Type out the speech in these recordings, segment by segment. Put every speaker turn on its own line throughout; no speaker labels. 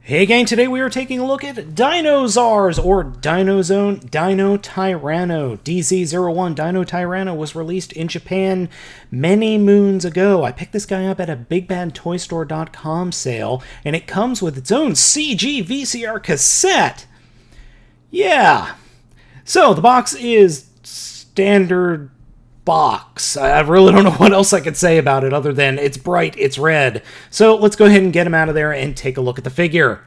Hey gang, today we are taking a look at Dinozars, or Dinozone, DinoTyranno. DZ-1 DinoTyranno was released in Japan many moons ago. I picked this guy up at a BigBadToyStore.com sale, and it comes with its own CG VCR cassette. Yeah. So, the box is standard box. I really don't know what else I could say about it other than it's bright, it's red. So let's go ahead and get him out of there and take a look at the figure.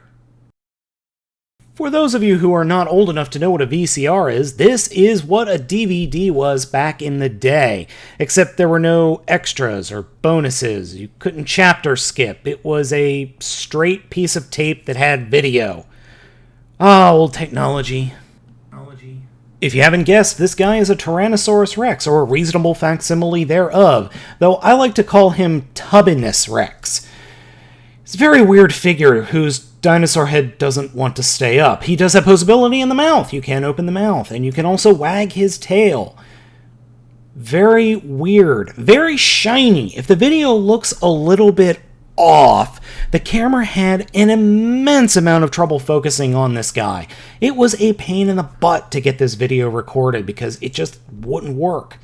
For those of you who are not old enough to know what a VCR is, this is what a DVD was back in the day. Except there were no extras or bonuses. You couldn't chapter skip. It was a straight piece of tape that had video. Ah, old technology. If you haven't guessed, this guy is a Tyrannosaurus Rex, or a reasonable facsimile thereof, though I like to call him Tubbinus Rex. It's a very weird figure whose dinosaur head doesn't want to stay up. He does have posability in the mouth. You can open the mouth, and you can also wag his tail. Very weird. Very shiny. If the video looks a little bit off, the camera had an immense amount of trouble focusing on this guy. It was a pain in the butt to get this video recorded because it just wouldn't work.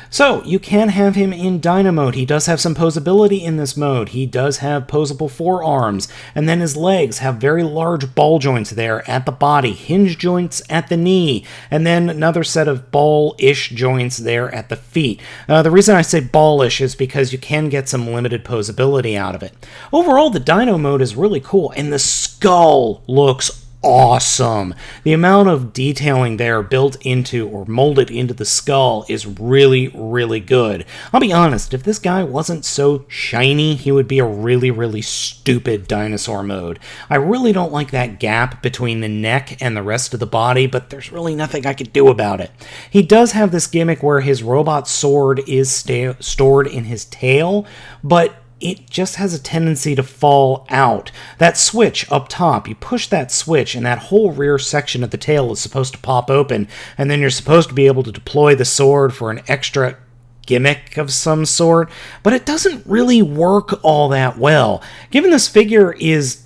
So, you can have him in Dino mode. He does have some posability in this mode. He does have posable forearms, and then his legs have very large ball joints there at the body, hinge joints at the knee, and then another set of ball-ish joints there at the feet. The reason I say ball-ish is because you can get some limited posability out of it. Overall, the Dino mode is really cool, and the skull looks awesome. The amount of detailing there built into or molded into the skull is really, really good. I'll be honest, if this guy wasn't so shiny, he would be a really, really stupid dinosaur mode. I really don't like that gap between the neck and the rest of the body, but there's really nothing I could do about it. He does have this gimmick where his robot sword is stored in his tail, but it just has a tendency to fall out. That switch up top, you push that switch and that whole rear section of the tail is supposed to pop open, and then you're supposed to be able to deploy the sword for an extra gimmick of some sort, but it doesn't really work all that well. Given this figure is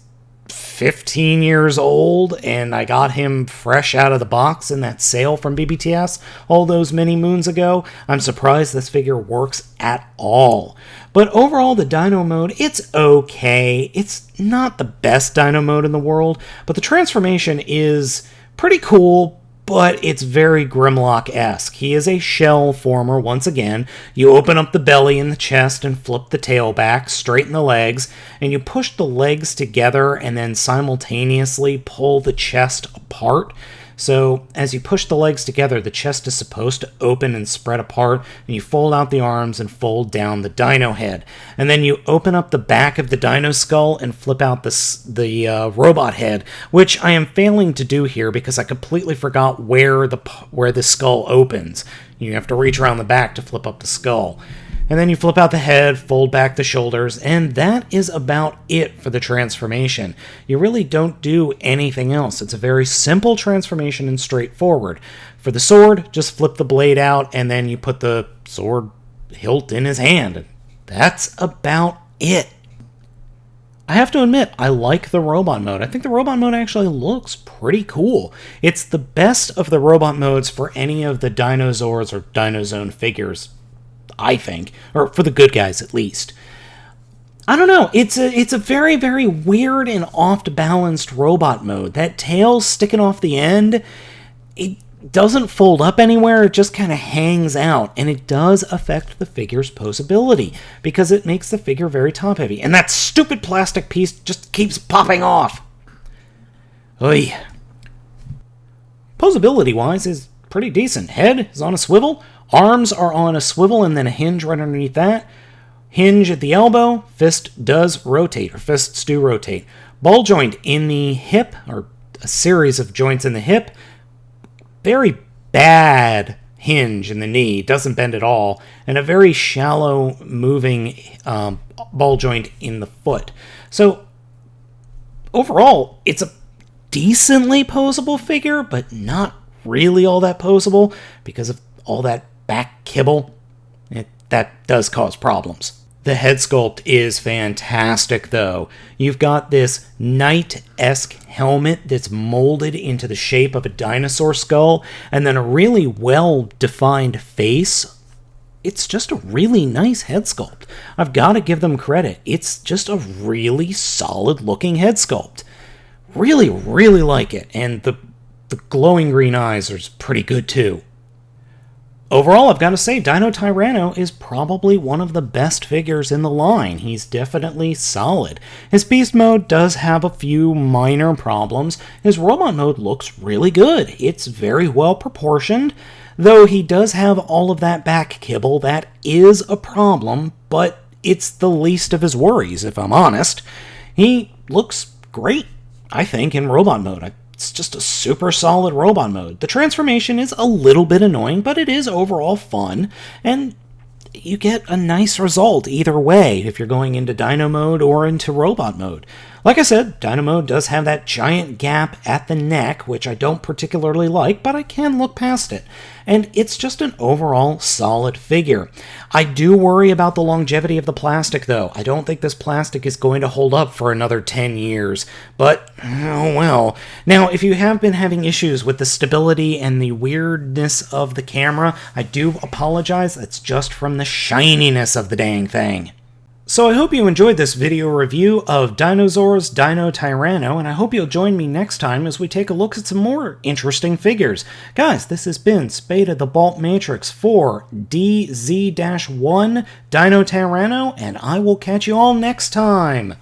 15 years old, and I got him fresh out of the box in that sale from BBTS all those many moons ago, I'm surprised this figure works at all. But overall, the Dino mode, it's okay. It's not the best Dino mode in the world, but the transformation is pretty cool, but it's very Grimlock-esque. He is a shell former once again. You open up the belly and the chest and flip the tail back, straighten the legs, and you push the legs together and then simultaneously pull the chest apart. So as you push the legs together, the chest is supposed to open and spread apart, and you fold out the arms and fold down the dino head. And then you open up the back of the dino skull and flip out the robot head, which I am failing to do here because I completely forgot where the skull opens. You have to reach around the back to flip up the skull. And then you flip out the head, fold back the shoulders, and that is about it for the transformation. You really don't do anything else. It's a very simple transformation and straightforward. For the sword, just flip the blade out, and then you put the sword hilt in his hand. That's about it. I have to admit, I like the robot mode. I think the robot mode actually looks pretty cool. It's the best of the robot modes for any of the Dinozars or Dinozone figures, I think, or for the good guys at least. I don't know, it's a very, very weird and oft-balanced robot mode. That tail sticking off the end, it doesn't fold up anywhere, it just kind of hangs out, and it does affect the figure's posability, because it makes the figure very top-heavy, and that stupid plastic piece just keeps popping off. Oy. Posability-wise is pretty decent. Head is on a swivel, arms are on a swivel and then a hinge right underneath that. Hinge at the elbow, fist does rotate, or fists do rotate. Ball joint in the hip, or a series of joints in the hip. Very bad hinge in the knee, doesn't bend at all. And a very shallow moving ball joint in the foot. So, overall, it's a decently posable figure, but not really all that posable because of all that back kibble, that does cause problems. The head sculpt is fantastic, though. You've got this knight-esque helmet that's molded into the shape of a dinosaur skull, and then a really well-defined face. It's just a really nice head sculpt. I've got to give them credit. It's just a really solid-looking head sculpt. Really, really like it, and the glowing green eyes are pretty good, too. Overall, I've got to say, DinoTyranno is probably one of the best figures in the line. He's definitely solid. His beast mode does have a few minor problems. His robot mode looks really good. It's very well proportioned, though he does have all of that back kibble. That is a problem, but it's the least of his worries, if I'm honest. He looks great, I think, in robot mode. It's just a super solid robot mode. The transformation is a little bit annoying, but it is overall fun, and you get a nice result either way if you're going into Dino mode or into robot mode. Like I said, Dino mode does have that giant gap at the neck, which I don't particularly like, but I can look past it. And it's just an overall solid figure. I do worry about the longevity of the plastic, though. I don't think this plastic is going to hold up for another 10 years, but oh well. Now, if you have been having issues with the stability and the weirdness of the camera, I do apologize. It's just from the shininess of the dang thing. So I hope you enjoyed this video review of Dinozars DinoTyranno, and I hope you'll join me next time as we take a look at some more interesting figures. Guys, this has been Spada the Baltmatrix for DZ-1 DinoTyranno, and I will catch you all next time!